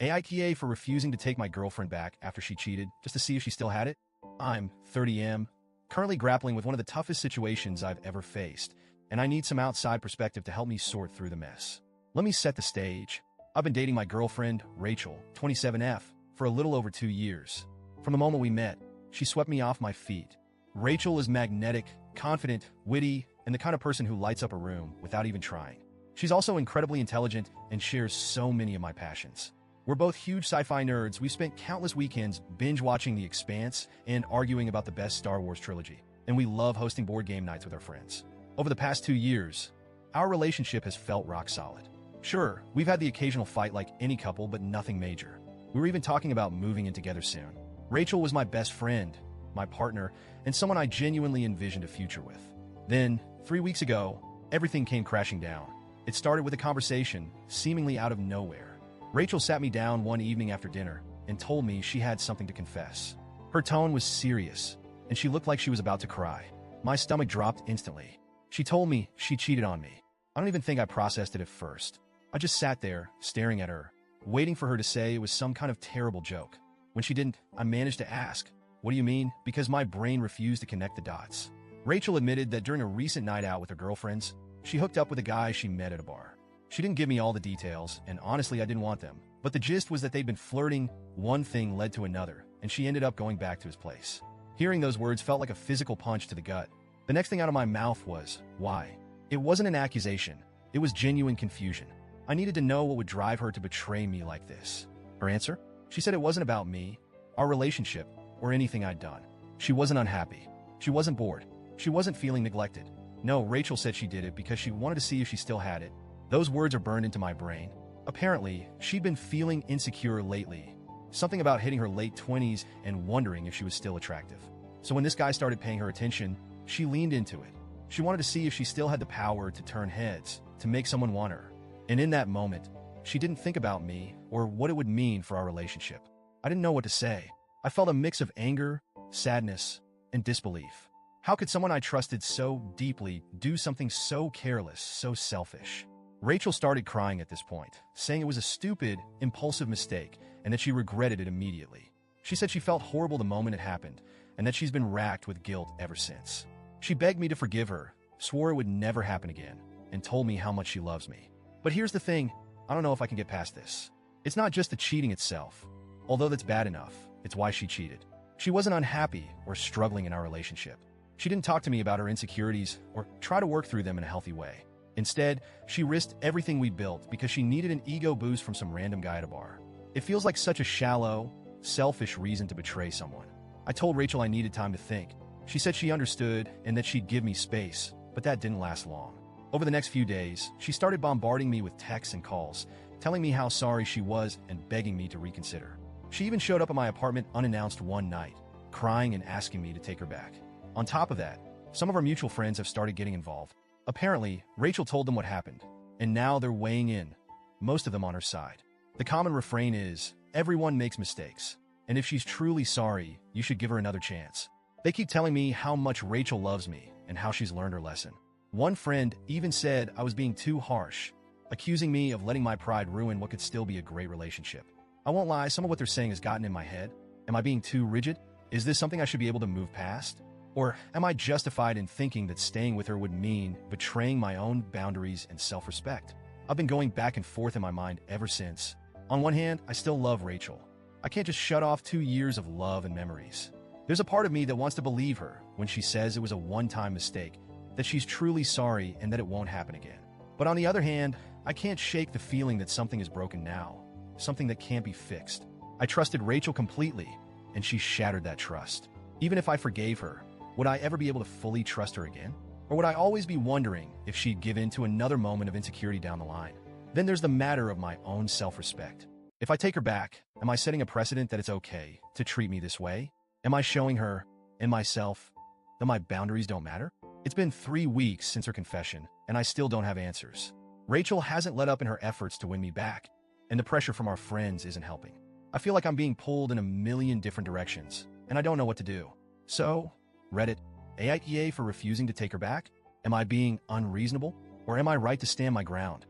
AITA for refusing to take my girlfriend back after she cheated, just to see if she still had it? I'm 30M, currently grappling with one of the toughest situations I've ever faced, and I need some outside perspective to help me sort through the mess. Let me set the stage. I've been dating my girlfriend, Rachel, 27F, for a little over 2 years. From the moment we met, she swept me off my feet. Rachel is magnetic, confident, witty, and the kind of person who lights up a room without even trying. She's also incredibly intelligent and shares so many of my passions. We're both huge sci-fi nerds. We've spent countless weekends binge-watching The Expanse and arguing about the best Star Wars trilogy, and we love hosting board game nights with our friends. Over the past 2 years, our relationship has felt rock solid. Sure, we've had the occasional fight like any couple, but nothing major. We were even talking about moving in together soon. Rachel was my best friend, my partner, and someone I genuinely envisioned a future with. Then, 3 weeks ago, everything came crashing down. It started with a conversation, seemingly out of nowhere. Rachel sat me down one evening after dinner and told me she had something to confess. Her tone was serious, and she looked like she was about to cry. My stomach dropped instantly. She told me she cheated on me. I don't even think I processed it at first. I just sat there, staring at her, waiting for her to say it was some kind of terrible joke. When she didn't, I managed to ask, "What do you mean?" because my brain refused to connect the dots. Rachel admitted that during a recent night out with her girlfriends, she hooked up with a guy she met at a bar. She didn't give me all the details, and honestly, I didn't want them. But the gist was that they'd been flirting, one thing led to another, and she ended up going back to his place. Hearing those words felt like a physical punch to the gut. The next thing out of my mouth was, why? It wasn't an accusation. It was genuine confusion. I needed to know what would drive her to betray me like this. Her answer? She said it wasn't about me, our relationship, or anything I'd done. She wasn't unhappy. She wasn't bored. She wasn't feeling neglected. No, Rachel said she did it because she wanted to see if she still had it. Those words are burned into my brain. Apparently, she'd been feeling insecure lately. Something about hitting her late 20s and wondering if she was still attractive. So when this guy started paying her attention, she leaned into it. She wanted to see if she still had the power to turn heads, to make someone want her. And in that moment, she didn't think about me or what it would mean for our relationship. I didn't know what to say. I felt a mix of anger, sadness, and disbelief. How could someone I trusted so deeply do something so careless, so selfish? Rachel started crying at this point, saying it was a stupid, impulsive mistake and that she regretted it immediately. She said she felt horrible the moment it happened and that she's been racked with guilt ever since. She begged me to forgive her, swore it would never happen again, and told me how much she loves me. But here's the thing, I don't know if I can get past this. It's not just the cheating itself. Although that's bad enough, it's why she cheated. She wasn't unhappy or struggling in our relationship. She didn't talk to me about her insecurities or try to work through them in a healthy way. Instead, she risked everything we built because she needed an ego boost from some random guy at a bar. It feels like such a shallow, selfish reason to betray someone. I told Rachel I needed time to think. She said she understood and that she'd give me space, but that didn't last long. Over the next few days, she started bombarding me with texts and calls, telling me how sorry she was and begging me to reconsider. She even showed up at my apartment unannounced one night, crying and asking me to take her back. On top of that, some of our mutual friends have started getting involved. Apparently, Rachel told them what happened, and now they're weighing in, most of them on her side. The common refrain is, everyone makes mistakes, and if she's truly sorry, you should give her another chance. They keep telling me how much Rachel loves me and how she's learned her lesson. One friend even said I was being too harsh, accusing me of letting my pride ruin what could still be a great relationship. I won't lie, some of what they're saying has gotten in my head. Am I being too rigid? Is this something I should be able to move past? Or am I justified in thinking that staying with her would mean betraying my own boundaries and self-respect? I've been going back and forth in my mind ever since. On one hand, I still love Rachel. I can't just shut off 2 years of love and memories. There's a part of me that wants to believe her when she says it was a one-time mistake, that she's truly sorry and that it won't happen again. But on the other hand, I can't shake the feeling that something is broken now, something that can't be fixed. I trusted Rachel completely, and she shattered that trust. Even if I forgave her, would I ever be able to fully trust her again? Or would I always be wondering if she'd give in to another moment of insecurity down the line? Then there's the matter of my own self-respect. If I take her back, am I setting a precedent that it's okay to treat me this way? Am I showing her and myself that my boundaries don't matter? It's been 3 weeks since her confession, and I still don't have answers. Rachel hasn't let up in her efforts to win me back, and the pressure from our friends isn't helping. I feel like I'm being pulled in a million different directions, and I don't know what to do. So, Reddit, AITA for refusing to take her back? Am I being unreasonable? Or am I right to stand my ground?